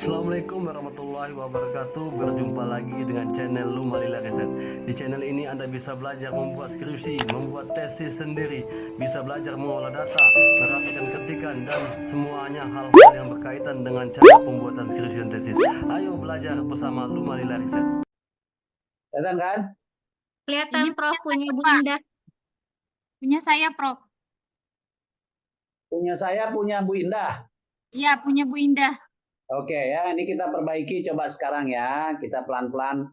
Assalamualaikum warahmatullahi wabarakatuh. Berjumpa lagi dengan channel Lumalila Riset. Di channel ini Anda bisa belajar membuat skripsi, membuat tesis sendiri, bisa belajar mengolah data, merapikan ketikan, dan semuanya hal-hal yang berkaitan dengan cara pembuatan skripsi dan tesis. Ayo belajar bersama Lumalila Riset. Kelihatan kan? Kelihatan Ini Prof punya Bu Pak. Indah. Punya saya, Prof. Punya saya, punya Bu Indah. Iya, punya Bu Indah. Oke ya, ini kita perbaiki coba sekarang ya. Kita pelan-pelan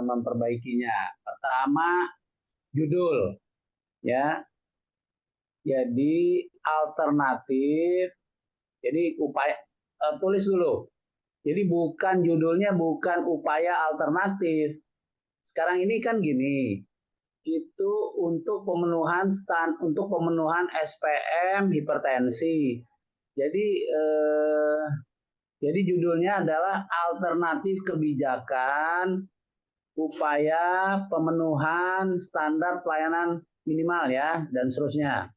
memperbaikinya. Pertama, judul ya. Jadi alternatif. Jadi upaya tulis dulu. Jadi bukan judulnya bukan upaya alternatif. Sekarang ini kan gini. Itu untuk pemenuhan SPM hipertensi. Jadi judulnya adalah alternatif kebijakan upaya pemenuhan standar pelayanan minimal ya dan seterusnya.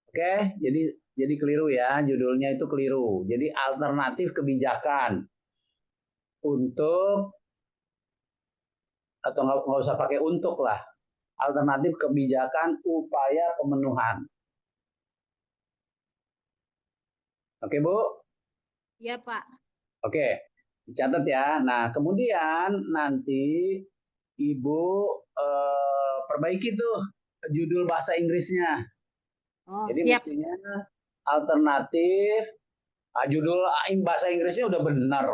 Oke, jadi keliru ya, judulnya itu keliru. Jadi alternatif kebijakan untuk atau nggak usah pakai untuk lah. Alternatif kebijakan upaya pemenuhan. Oke, Bu? Iya, Pak. Oke, dicatat ya. Nah, kemudian nanti Ibu perbaiki tuh judul bahasa Inggrisnya. Oh, Jadi siap. mestinya alternatif, judul bahasa Inggrisnya udah benar.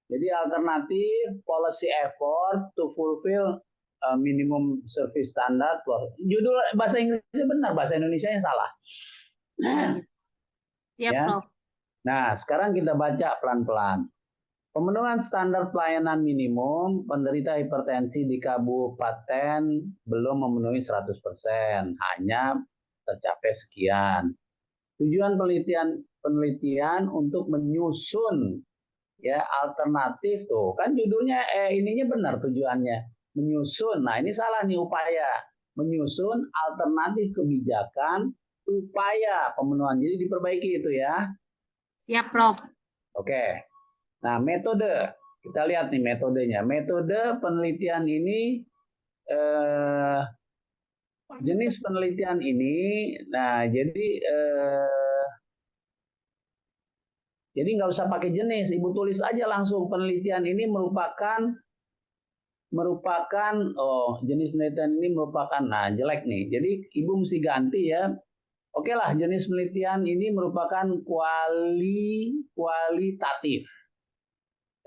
Jadi alternatif policy effort to fulfill minimum service standard. Judul bahasa Inggrisnya benar, bahasa Indonesianya salah. Siap, Ya. Prof. Nah, sekarang kita baca pelan-pelan. Pemenuhan standar pelayanan minimum penderita hipertensi di kabupaten belum memenuhi 100%, hanya tercapai sekian. Tujuan penelitian untuk menyusun ya alternatif tuh. Kan judulnya ininya benar tujuannya. Menyusun. Nah, ini salah nih upaya. Menyusun alternatif kebijakan upaya pemenuhan. Jadi diperbaiki itu ya. Siap, Prof. Oke. Nah, metode. Kita lihat nih metodenya. Metode penelitian ini jenis penelitian ini, nah jadi nggak usah pakai jenis, Ibu tulis aja langsung penelitian ini merupakan jenis penelitian ini merupakan, nah jelek nih, jadi Ibu mesti ganti ya. Oke lah, jenis penelitian ini merupakan kualitatif.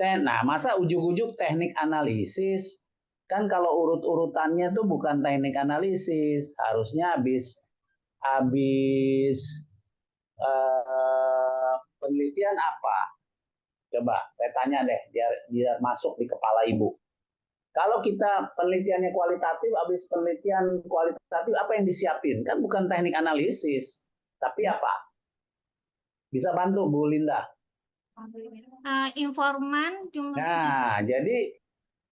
Nah, masa ujuk-ujuk teknik analisis? Kan kalau urut-urutannya tuh bukan teknik analisis, harusnya habis penelitian apa? Coba saya tanya deh, biar masuk di kepala Ibu. Kalau kita penelitiannya kualitatif, habis penelitian kualitatif apa yang disiapin? Kan bukan teknik analisis, tapi apa? Bisa bantu Bu Linda? Informan jumlah. Nah, jadi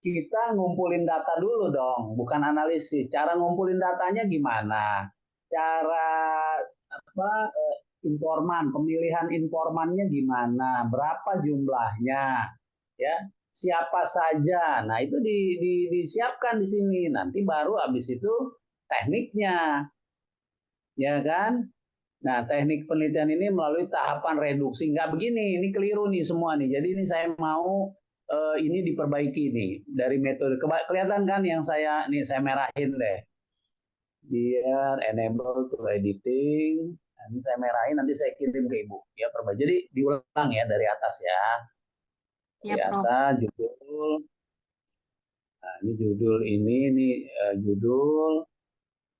kita ngumpulin data dulu dong, bukan analisis. Cara ngumpulin datanya gimana? Cara pemilihan informannya gimana? Berapa jumlahnya? Ya, siapa saja. Nah, itu disiapkan di sini. Nanti baru habis itu tekniknya. Ya kan? Nah, teknik penelitian ini melalui tahapan reduksi. Nggak begini, ini keliru nih semua nih. Jadi ini saya mau ini diperbaiki nih dari metode. Kelihatan kan yang saya merahin deh. Biar enable to editing. Nah, ini saya merahin, nanti saya kirim ke Ibu. Ya, perbaiki. Jadi diulang ya dari atas ya. Dari Siap, Prof. atas judul. Nah, ini judul ini judul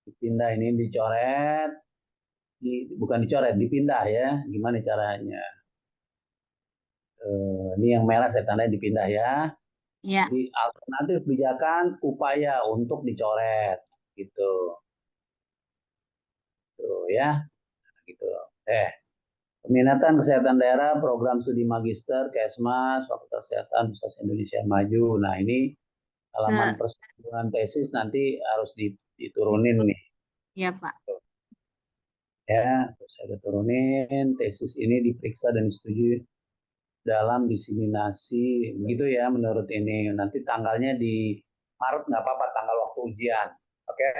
dipindah ini dicoret. Bukan dicoret, dipindah ya. Gimana caranya? Ini yang merah saya tandai dipindah ya. Iya. Di alternatif kebijakan upaya untuk dicoret gitu. Tuh ya, gitu. Peminatan kesehatan daerah, program studi magister, Kesmas, Fakultas Kesehatan Universitas Indonesia Maju. Nah, ini halaman persetujuan tesis nanti harus diturunin nih. Iya, Pak. Ya, saya turunin tesis ini diperiksa dan disetujui dalam diseminasi, begitu ya menurut ini. Nanti tanggalnya di Maret nggak apa-apa, tanggal waktu ujian. Oke?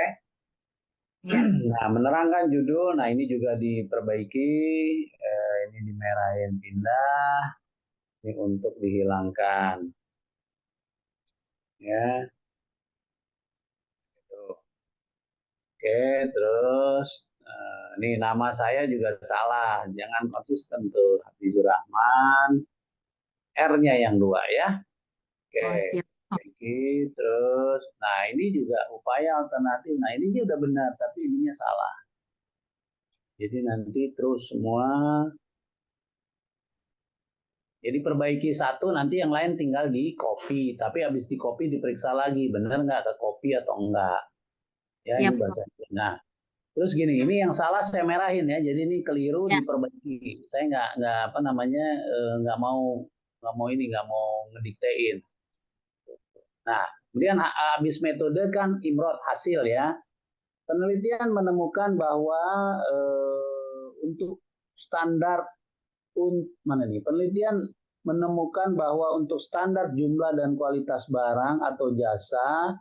Ya. Nah, menerangkan judul, nah ini juga diperbaiki, ini dimerahin pindah, ini untuk dihilangkan. Ya, gitu. Oke, terus ini nama saya juga salah, jangan konsisten tuh, Hafizur Rahman, R-nya yang 2 ya. Oke, Oh, siap. terus, nah ini juga upaya alternatif, nah ini udah benar, tapi ininya salah. Jadi nanti terus semua, jadi perbaiki satu, nanti yang lain tinggal di copy, tapi habis di copy diperiksa lagi, benar nggak ke copy atau enggak. Ya, ini Siap, Prof. bahasa. Nah, terus gini, ini yang salah saya merahin ya, jadi ini keliru Ya. diperbaiki. Saya nggak apa namanya, nggak mau ngediktein. Nah, kemudian habis metode kan imrod hasil ya. Penelitian menemukan bahwa untuk standar mana nih? Penelitian menemukan bahwa untuk standar jumlah dan kualitas barang atau jasa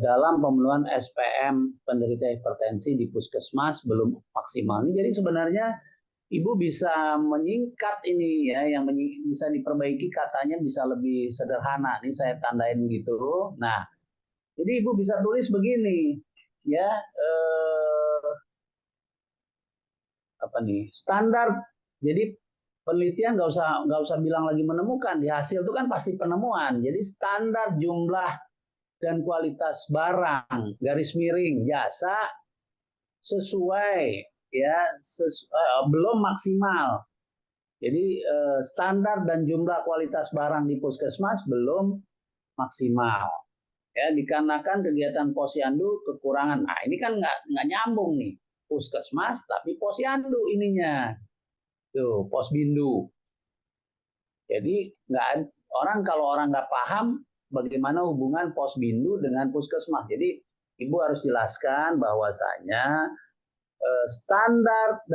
dalam pemenuhan SPM penderita hipertensi di puskesmas belum maksimal. Jadi sebenarnya Ibu bisa menyingkat ini ya, yang bisa diperbaiki katanya bisa lebih sederhana. Ini saya tandain gitu. Nah, jadi Ibu bisa tulis begini, ya, apa nih, standar. Jadi penelitian nggak usah bilang lagi menemukan, di hasil itu kan pasti penemuan. Jadi standar jumlah dan kualitas barang garis miring jasa sesuai ya belum maksimal. Jadi standar dan jumlah kualitas barang di puskesmas belum maksimal. Ya, dikarenakan kegiatan posyandu kekurangan. Nah, ini kan nggak nyambung nih. Puskesmas tapi posyandu ininya. Tuh, posbindu. Jadi orang kalau orang nggak paham bagaimana hubungan posbindu dengan puskesmas. Jadi Ibu harus jelaskan bahwasanya standar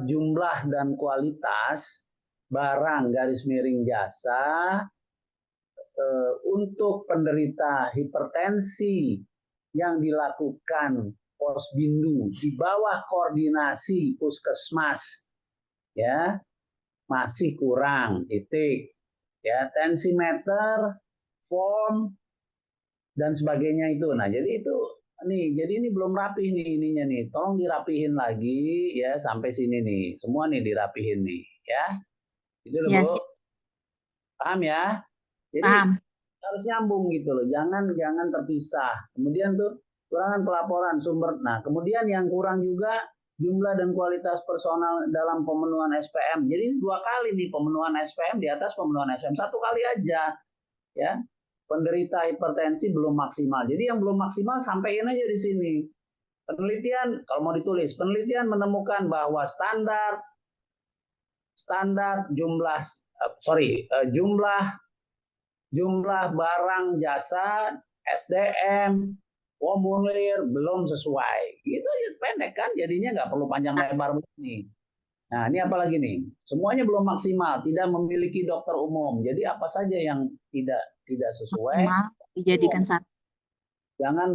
jumlah dan kualitas barang garis miring jasa untuk penderita hipertensi yang dilakukan posbindu di bawah koordinasi puskesmas ya masih kurang titik ya, tensimeter, form dan sebagainya itu. Nah, jadi itu nih, jadi ini belum rapi nih ininya nih. Tolong dirapihin lagi ya sampai sini nih. Semua nih dirapihin nih ya. Itu loh, Ya, Bu. siap. Paham ya? Jadi Paham. harus nyambung gitu loh. Jangan terpisah. Kemudian tuh kurangan pelaporan sumber. Nah, kemudian yang kurang juga jumlah dan kualitas personal dalam pemenuhan SPM. Jadi 2 kali nih pemenuhan SPM di atas pemenuhan SPM. 1 kali aja ya. Penderita hipertensi belum maksimal. Jadi yang belum maksimal sampaikan aja di sini. Penelitian kalau mau ditulis, penelitian menemukan bahwa standar jumlah barang jasa SDM formulir belum sesuai. Gitu pendek kan, jadinya nggak perlu panjang lebar begini. Nah, ini apa lagi nih? Semuanya belum maksimal, tidak memiliki dokter umum. Jadi apa saja yang tidak sesuai, Maksimal dijadikan satu. jangan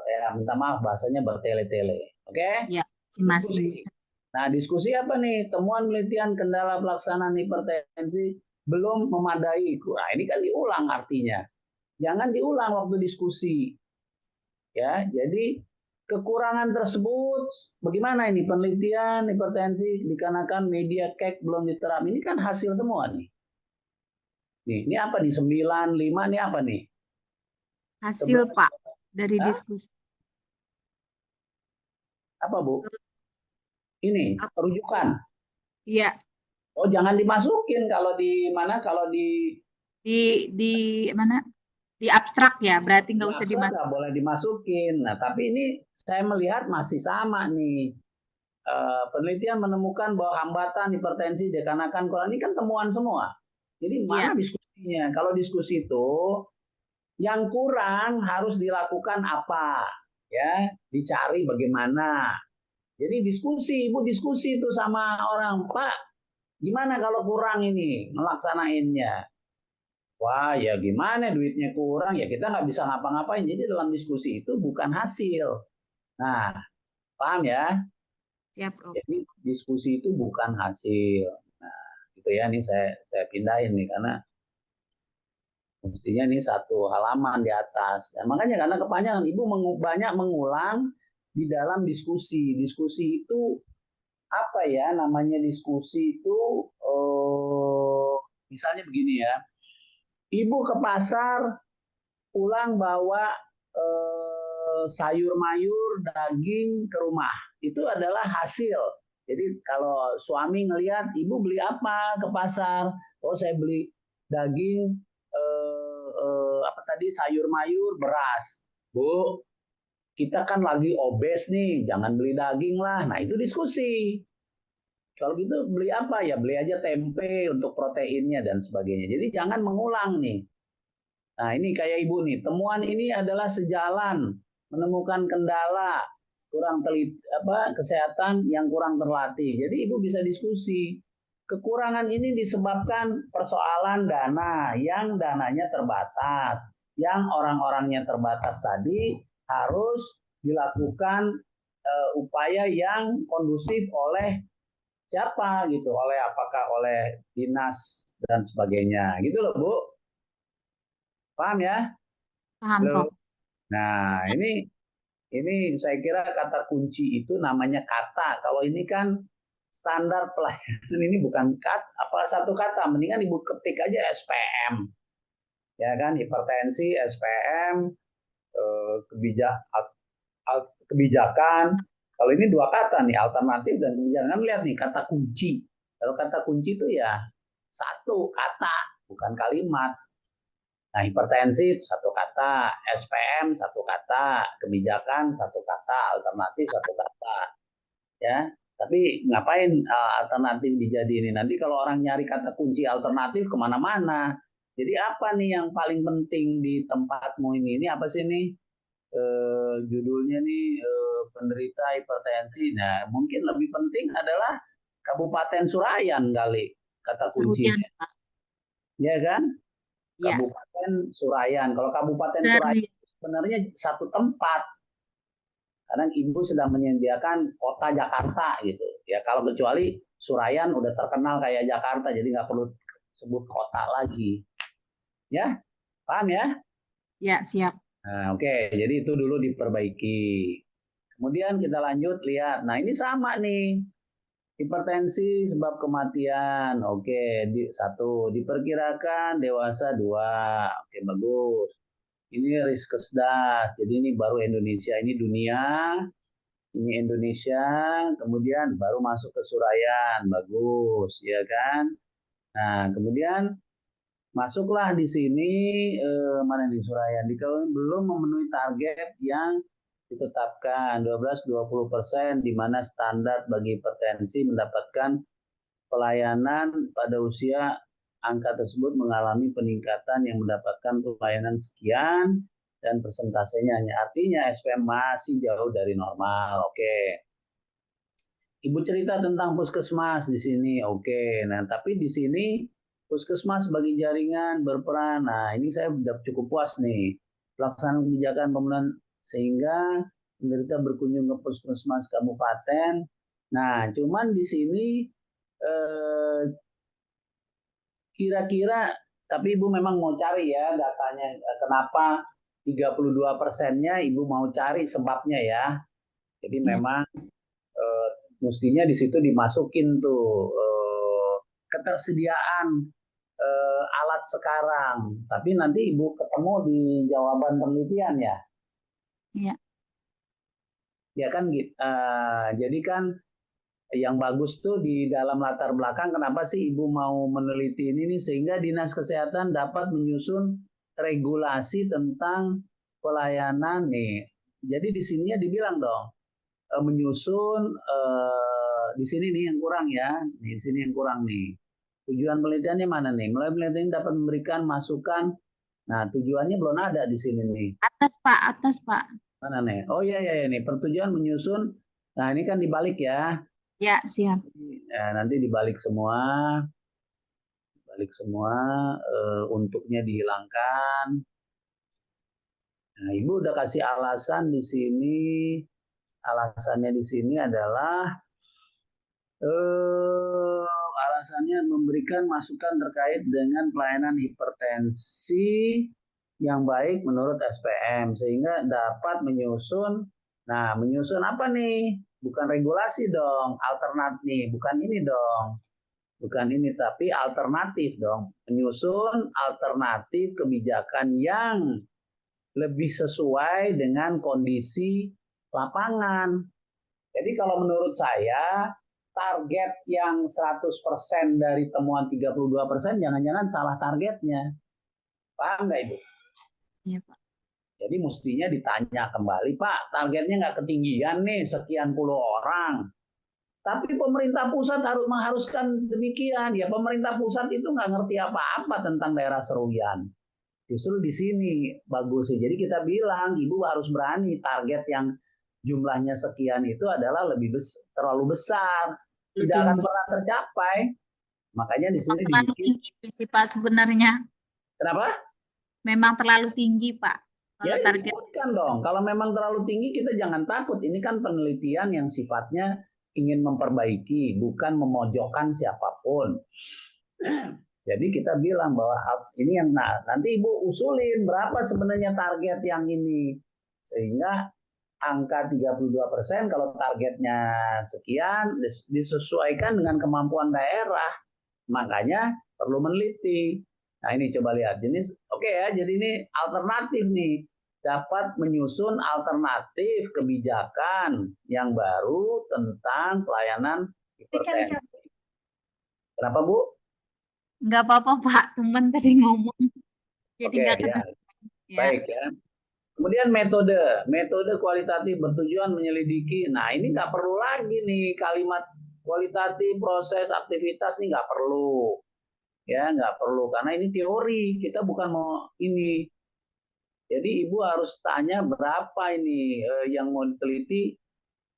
ya minta maaf bahasanya bertele-tele. Oke? Ya, masing-masing. Nah, diskusi apa nih? Temuan penelitian kendala pelaksanaan hipertensi belum memadai. Nah, ini kan diulang artinya. Jangan diulang waktu diskusi. Ya, jadi kekurangan tersebut bagaimana ini penelitian hipertensi dikarenakan media cake belum diterapkan. Ini kan hasil semua nih. Ini apa nih? 95 nih apa nih? Hasil, 11. Pak, dari Hah? diskusi. Apa, Bu? Ini rujukan. Iya, Oh, jangan dimasukin kalau di mana? Kalau di mana? Di abstrak ya, berarti nggak usah abstrak nggak dimasukin. boleh dimasukin. Nah, tapi ini saya melihat masih sama nih. Penelitian menemukan bahwa hambatan hipertensi dikarenakan kurang, ini kan temuan semua. Jadi mana Iya, diskusinya? Kalau diskusi itu yang kurang harus dilakukan apa? Ya, dicari bagaimana. Jadi ibu diskusi itu sama orang, Pak, gimana kalau kurang ini melaksanainnya? Wah, ya gimana duitnya kurang, ya kita nggak bisa ngapa-ngapain. Jadi dalam diskusi itu bukan hasil. Nah, paham ya? Siap, Om. Jadi diskusi itu bukan hasil. Nah, gitu ya. Ini saya pindahin nih karena mestinya ini satu halaman di atas. Nah, makanya karena kepanjangan, ibu banyak mengulang di dalam diskusi. Diskusi itu apa ya namanya diskusi itu? Misalnya begini ya, ibu ke pasar pulang bawa sayur mayur, daging ke rumah. Itu adalah hasil. Jadi kalau suami ngelihat ibu beli apa ke pasar, oh saya beli daging, apa tadi sayur mayur, beras. Bu, kita kan lagi obes nih, jangan beli daging lah. Nah itu diskusi. Kalau gitu beli apa ya? Beli aja tempe untuk proteinnya dan sebagainya. Jadi jangan mengulang nih. Nah, ini kayak ibu nih, temuan ini adalah sejalan menemukan kendala kurang kesehatan yang kurang terlatih. Jadi ibu bisa diskusi. Kekurangan ini disebabkan persoalan dana yang dananya terbatas. Yang orang-orangnya terbatas tadi harus dilakukan upaya yang kondusif oleh siapa gitu, apakah oleh dinas dan sebagainya. Gitu loh, Bu. Paham ya? Paham, Halo. Prof. Nah, ini saya kira kata kunci itu namanya kata. Kalau ini kan standar pelayanan ini bukan satu kata. Mendingan ibu ketik aja SPM, ya kan? Hipertensi, SPM, kebijakan. Kalau ini dua kata nih, alternatif dan kebijakan. Lihat nih kata kunci. Kalau kata kunci itu ya satu kata, bukan kalimat. Nah, hipertensi satu kata, SPM satu kata, kebijakan satu kata, alternatif satu kata, ya. Tapi ngapain alternatif dijadiin? Nanti kalau orang nyari kata kunci alternatif kemana-mana. Jadi apa nih yang paling penting di tempatmu ini? Ini apa sih nih? Judulnya nih penderita hipertensi. Nah, mungkin lebih penting adalah Kabupaten Surayan kali kata Seruyan, kuncinya, Pak. ya kan? Ya, Kabupaten Surayan. Kalau Kabupaten Surayan seri. sebenarnya satu tempat. Kadang ibu sedang menyediakan kota Jakarta gitu. Ya kalau kecuali Surayan udah terkenal kayak Jakarta, jadi nggak perlu sebut kota lagi. Ya, paham ya? Ya, siap. Nah, oke. Jadi itu dulu diperbaiki. Kemudian kita lanjut lihat. Nah ini sama nih. Hipertensi sebab kematian. Oke, satu. Diperkirakan dewasa dua. Oke, bagus. Ini Riskesdas. Jadi ini baru Indonesia. Ini dunia. Ini Indonesia. Kemudian baru masuk ke Surayan. Bagus, ya kan? Nah, kemudian masuklah di sini mana di Surayan. Kalau belum memenuhi target yang ditetapkan 12-20%, di mana standar bagi hipertensi mendapatkan pelayanan pada usia angka tersebut mengalami peningkatan yang mendapatkan pelayanan sekian dan persentasenya hanya artinya SPM masih jauh dari normal. Oke. Ibu cerita tentang puskesmas di sini. Oke. Nah, tapi di sini puskesmas bagi jaringan berperan. Nah, ini saya sudah cukup puas nih. Pelaksanaan kebijakan pemenuhan sehingga penderita berkunjung ke puskesmas kabupaten. Nah, cuman di sini kira-kira, tapi Ibu memang mau cari ya datanya, kenapa 32%-nya Ibu mau cari sebabnya ya. Jadi Ya. memang mestinya di situ dimasukin tuh ketersediaan alat sekarang. Tapi nanti Ibu ketemu di jawaban penelitian ya. Iya. Ya kan gitu. Jadi kan yang bagus tuh di dalam latar belakang kenapa sih Ibu mau meneliti ini nih, sehingga Dinas Kesehatan dapat menyusun regulasi tentang pelayanan nih. Jadi di sininya dibilang dong menyusun di sini nih yang kurang ya, di sini yang kurang nih. Tujuan penelitiannya mana nih? Melalui penelitian dapat memberikan masukan. Nah, tujuannya belum ada di sini nih. Atas, Pak. Atas, Pak. Mana nih? Oh iya iya nih, pertujuan menyusun Nah, ini kan dibalik ya. Ya, siap. Nah, nanti dibalik semua, untuknya dihilangkan. Nah, Ibu udah kasih alasan di sini. Alasannya di sini adalah alasannya memberikan masukan terkait dengan pelayanan hipertensi yang baik menurut SPM sehingga dapat menyusun. Nah, menyusun apa nih? Bukan regulasi dong, alternatif. Bukan ini dong. Bukan ini, tapi alternatif dong. Menyusun alternatif kebijakan yang lebih sesuai dengan kondisi lapangan. Jadi kalau menurut saya, target yang 100% dari temuan 32% jangan-jangan salah targetnya. Paham nggak Ibu? Iya, Pak. Jadi mestinya ditanya kembali, Pak, targetnya nggak ketinggian nih, sekian puluh orang. Tapi pemerintah pusat harus mengharuskan demikian. Ya pemerintah pusat itu nggak ngerti apa-apa tentang daerah seruyan. Justru di sini bagus sih. Jadi kita bilang, Ibu harus berani target yang jumlahnya sekian itu adalah terlalu besar. Tidak akan Tinggi. pernah tercapai. Makanya di sini Terlalu dibikin. tinggi sih, Pak, sebenarnya. Kenapa? Memang terlalu tinggi, Pak. Ya Kalau target disebutkan dong. Kalau memang terlalu tinggi kita jangan takut. Ini kan penelitian yang sifatnya ingin memperbaiki, bukan memojokkan siapapun. Jadi kita bilang bahwa ini yang nanti Ibu usulin berapa sebenarnya target yang ini. Sehingga angka 32% kalau targetnya sekian disesuaikan dengan kemampuan daerah. Makanya perlu meneliti. Nah ini coba lihat. Jenis oke ya, jadi ini alternatif nih. Dapat menyusun alternatif kebijakan yang baru tentang pelayanan hipertensi. Kenapa Bu? nggak apa-apa, Pak. Teman tadi ngomong. Jadi Oke nggak ya, kedengeran. Ya. baik ya. Kemudian metode kualitatif bertujuan menyelidiki. Nah ini nggak perlu lagi nih kalimat kualitatif proses aktivitas nih nggak perlu, ya nggak perlu karena ini teori kita bukan mau ini. Jadi ibu harus tanya berapa ini yang mau diteliti,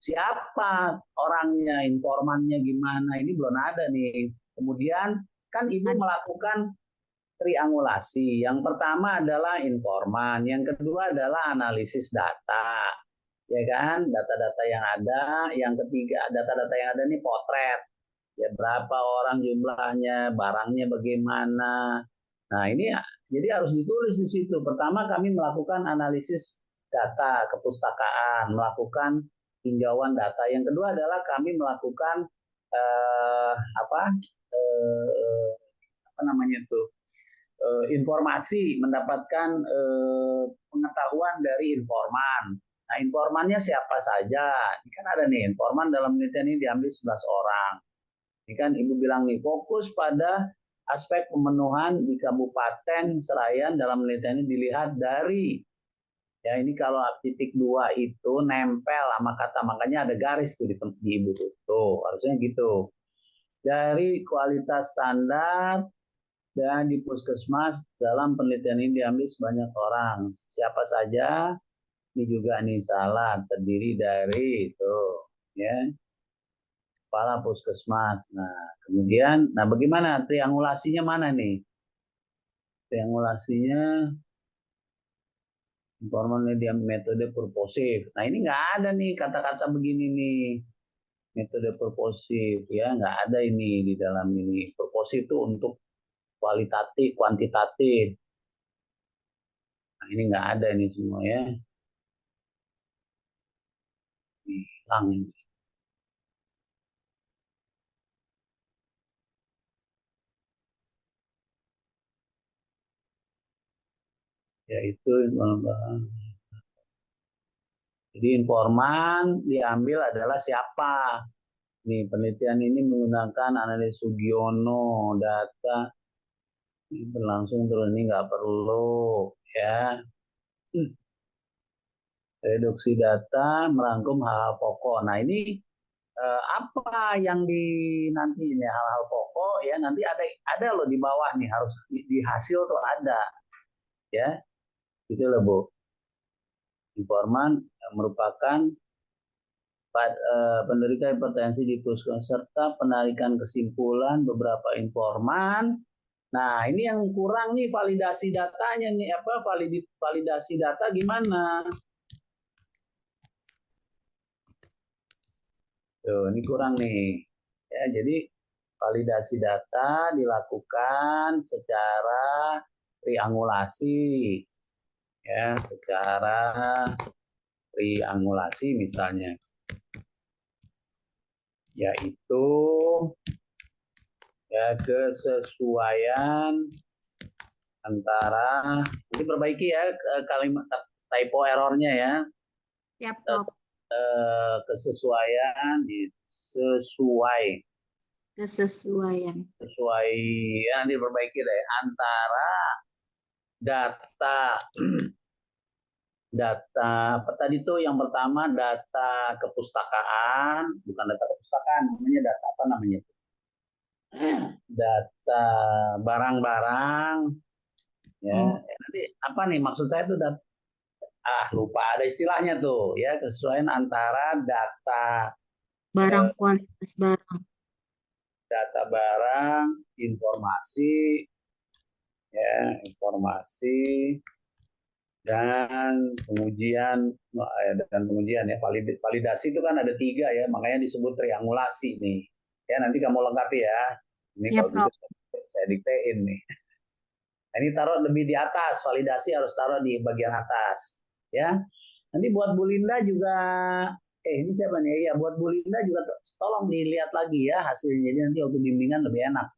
siapa orangnya, informannya gimana, ini belum ada nih. Kemudian kan ibu melakukan triangulasi. Yang pertama adalah informan, yang kedua adalah analisis data, ya kan? Data-data yang ada. Yang ketiga, data-data yang ada ini potret, ya berapa orang jumlahnya, barangnya bagaimana. Nah ini jadi harus ditulis di situ. Pertama kami melakukan analisis data kepustakaan, melakukan tinjauan data. Yang kedua adalah kami melakukan eh, apa eh, apa namanya tuh informasi, mendapatkan pengetahuan dari informan. Nah, informannya siapa saja? Ini kan ada nih, informan dalam penelitian ini diambil 11 orang. Ini kan Ibu bilang nih, fokus pada aspek pemenuhan di Kabupaten Serayan dalam penelitian ini dilihat dari, ya ini kalau titik 2 itu nempel sama kata, makanya ada garis tuh di Ibu tuh harusnya gitu. Dari kualitas standar dan di puskesmas dalam penelitian ini diambil sebanyak orang. Siapa saja? Ini juga nih salah, terdiri dari itu, ya kepala puskesmas. Nah, kemudian, nah bagaimana triangulasinya mana nih? Triangulasinya informal media metode purposif. Nah ini nggak ada nih kata-kata begini nih, metode purposif ya nggak ada ini di dalam ini. Purposif itu untuk kualitatif, kuantitatif. Nah, ini nggak ada ini semua ya. Hilang ini. Yaitu jadi informan diambil adalah siapa. Nih penelitian ini menggunakan analis Sugiono, data ini berlangsung terus ini nggak perlu ya. Reduksi data merangkum hal-hal pokok. Nah ini apa yang nanti ini hal-hal pokok ya nanti ada loh di bawah nih harus di hasil tuh ada ya itu loh Bu. Informan merupakan penderita hipertensi di puskesmas serta penarikan kesimpulan beberapa informan. Nah, ini yang kurang nih validasi datanya nih, validasi data gimana? Tuh, ini kurang nih. Ya, jadi validasi data dilakukan secara triangulasi. Ya, secara triangulasi misalnya. Yaitu ya kesesuaian antara, nanti perbaiki ya kalimat typo errornya ya. Siap, Prof. Kesesuaian Kesesuaian. sesuai ya, nanti perbaiki deh antara data apa tadi tuh yang pertama data kepustakaan, bukan data kepustakaan, namanya data apa namanya? Data barang-barang ya. Nanti apa nih maksud saya tuh lupa ada istilahnya tuh ya, kesesuaian antara Barang, kualitas barang. data barang, informasi ya, informasi dan pengujian ya, validasi itu kan ada 3 ya, makanya disebut triangulasi nih ya. Nanti kamu lengkapi ya, ini Siap, kalau gitu Prof. saya diktein nih. Nah, ini taruh lebih di atas, validasi harus taruh di bagian atas ya. Nanti buat Bu Linda juga, ini siapa nih ya, buat Bu Linda juga tolong dilihat lagi ya hasilnya, jadi nanti waktu bimbingan lebih enak.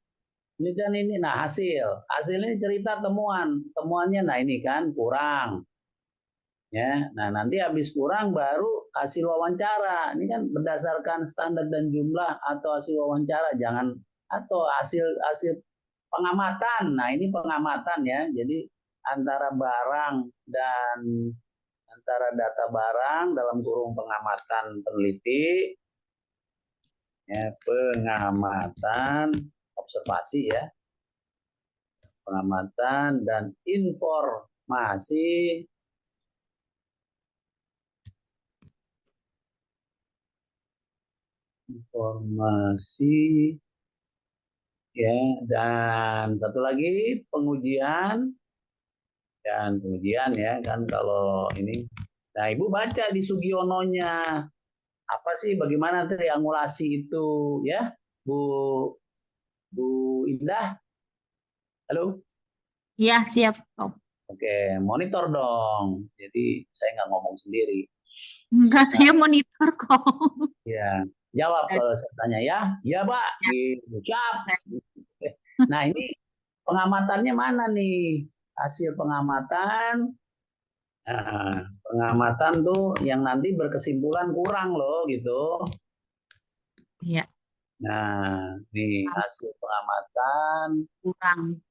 Ini kan ini, nah hasilnya cerita temuannya, nah ini kan kurang ya. Nah, nanti habis kurang baru hasil wawancara. Ini kan berdasarkan standar dan jumlah atau hasil wawancara, jangan atau hasil pengamatan. Nah, ini pengamatan ya. Jadi antara data barang dalam kurung pengamatan peneliti ya, pengamatan observasi ya. Pengamatan dan informasi ya, dan satu lagi pengujian ya kan. Kalau ini, nah Ibu baca di Sugiononya apa sih, bagaimana triangulasi itu ya, Bu Indah. Halo. Iya, siap, Prof. Oke, monitor dong, jadi saya nggak ngomong sendiri. Enggak, saya monitor kok. Ya, jawab kalau saya tanya ya, ya Pak, gitu. Siap. Nah, ini pengamatannya mana nih? Hasil pengamatan. Nah, pengamatan tuh yang nanti berkesimpulan kurang loh gitu. Iya, Nah, nih hasil pengamatan kurang.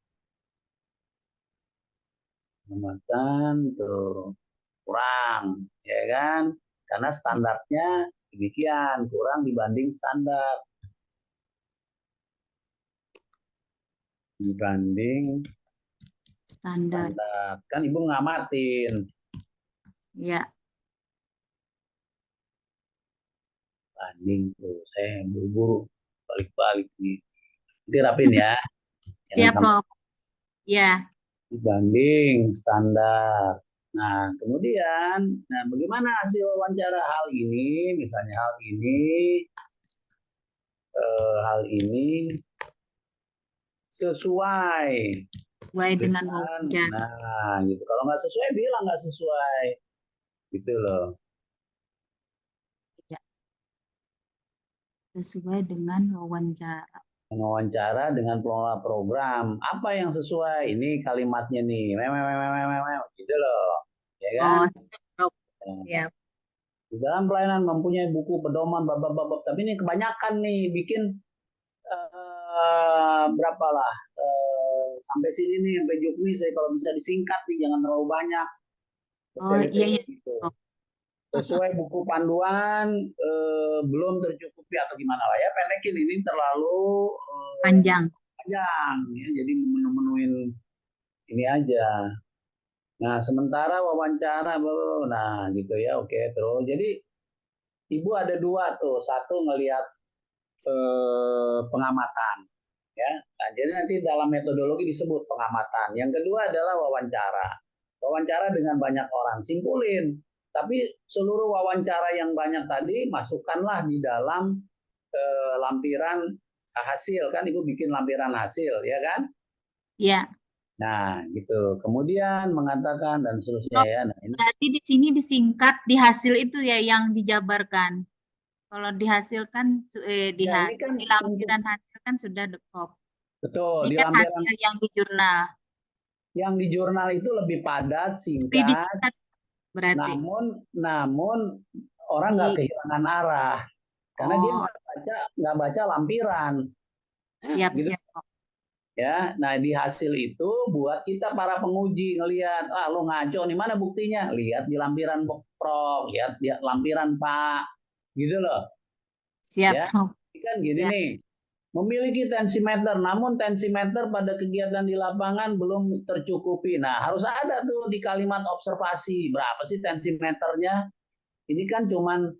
tuh kurang, ya kan? Karena standarnya demikian, kurang dibanding standar. Standar. Kan Ibu ngamatin. Iya. Banding tuh, saya buru-buru balik-balik nih. Nanti rapin ya. Siap, Prof. Iya. Dibanding standar. Nah, kemudian, bagaimana hasil wawancara hal ini? Misalnya hal ini sesuai Dengan dengan, wawancara. nah gitu. Kalau nggak sesuai bilang nggak sesuai, gitu loh. Tidak sesuai dengan wawancara. Wawancara dengan pengelola program, apa yang sesuai? Ini kalimatnya nih, gitu loh, ya kan? Oh, Prof. Siap. Di dalam pelayanan mempunyai buku pedoman bab-bab, tapi ini kebanyakan nih bikin berapa lah, sampai sini nih, sampai Jukni saya kalau bisa disingkat nih, jangan terlalu banyak. Oh, iya. Gitu. Prof. Sesuai buku panduan belum tercukupi atau gimana lah ya, pendekin ini terlalu Panjang. ya, jadi menemuin ini aja. Nah, sementara wawancara, nah gitu ya, oke. Terus jadi Ibu ada dua tuh, satu ngelihat pengamatan, ya. Nah, jadi nanti dalam metodologi disebut pengamatan. Yang kedua adalah wawancara. Wawancara dengan banyak orang, simpulin. Tapi seluruh wawancara yang banyak tadi masukkanlah di dalam lampiran hasil, kan Ibu bikin lampiran hasil, ya kan? Ya. Nah, gitu. Kemudian mengatakan dan seterusnya Prof, ya. Nah, ini berarti di sini disingkat di hasil itu ya yang dijabarkan. Kalau dihasilkan ya ini kan di untuk lampiran hasil kan sudah Prof. betul Ini di kan lampiran hasil yang di jurnal. yang di jurnal itu lebih padat, Lebih singkat, disingkat berarti. namun orang nggak Di, kehilangan arah karena dia oh, nggak baca lampiran, gitu siap-siap Prof. ya. Nah, di hasil itu buat kita para penguji ngelihat, lo ngaco nih, mana buktinya? Lihat di lampiran Prof, lihat di lampiran Pak, gitu loh. Siap Ya, Prof. kan gini Ya. nih. Memiliki tensimeter, namun tensimeter pada kegiatan di lapangan belum tercukupi. Nah, harus ada tuh di kalimat observasi. Berapa sih tensimeternya? Ini kan cuman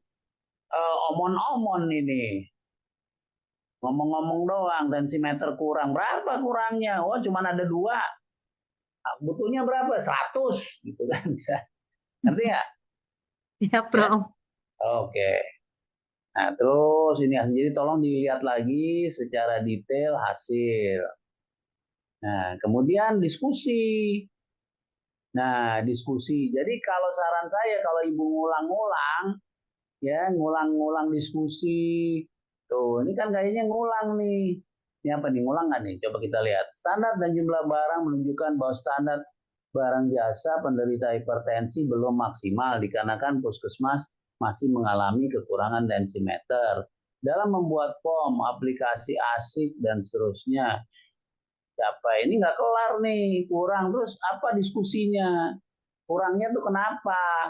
omon-omon ini. Ngomong-ngomong doang, tensimeter kurang. Berapa kurangnya? Oh, cuman ada 2. Butuhnya berapa? 100 gitu kan, bisa. Ngerti nggak? Siap Ya. Prof. Oke. Nah, terus ini jadi tolong dilihat lagi secara detail hasil. Nah, kemudian diskusi. Nah, diskusi. Jadi kalau saran saya kalau Ibu ngulang-ngulang, ya ngulang-ngulang diskusi. Tuh, ini kan kayaknya ngulang nih. Ini apa nih? Ngulang nggak nih? Coba kita lihat. Standar dan jumlah barang menunjukkan bahwa standar barang jasa penderita hipertensi belum maksimal dikarenakan puskesmas masih mengalami kekurangan tensimeter. Dalam membuat POM, aplikasi ASIK, dan seterusnya. Siapa ini nggak kelar nih, kurang. Terus apa diskusinya? Kurangnya tuh kenapa?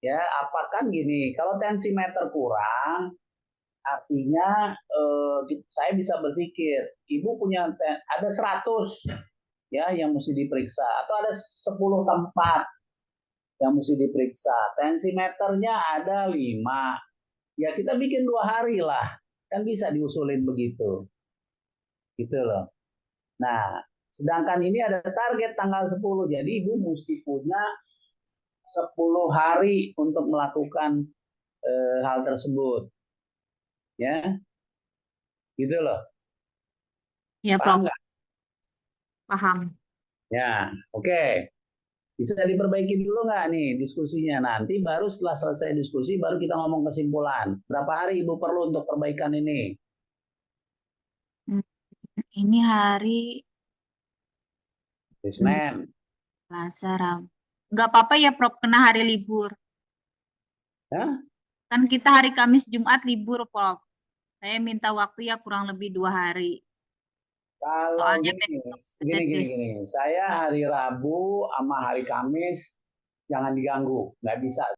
Ya, apa kan gini, kalau tensimeter kurang, artinya saya bisa berpikir, ibu punya ada 100 ya yang mesti diperiksa atau ada 10 tempat yang mesti diperiksa. Tensimeternya ada 5. Ya kita bikin 2 hari lah. Kan bisa diusulin begitu. Gitu loh. Nah, sedangkan ini ada target tanggal 10. Jadi ibu mesti punya 10 hari untuk melakukan hal tersebut. Ya, gitu loh. Ya Paham Prof. nggak? Paham. Ya, oke. Bisa diperbaiki dulu nggak nih diskusinya? Nanti baru setelah selesai diskusi, baru kita ngomong kesimpulan. Berapa hari Ibu perlu untuk perbaikan ini? Ini hari Senin. Selasa, Rabu. Nggak apa-apa ya Prof, kena hari libur. Hah? Kan kita hari Kamis Jumat libur Prof. Saya minta waktu ya kurang lebih 2 hari. Kalau Soalnya gini, besok ada gini, gini, tes. gini. Saya hari Rabu sama hari Kamis jangan diganggu, nggak bisa.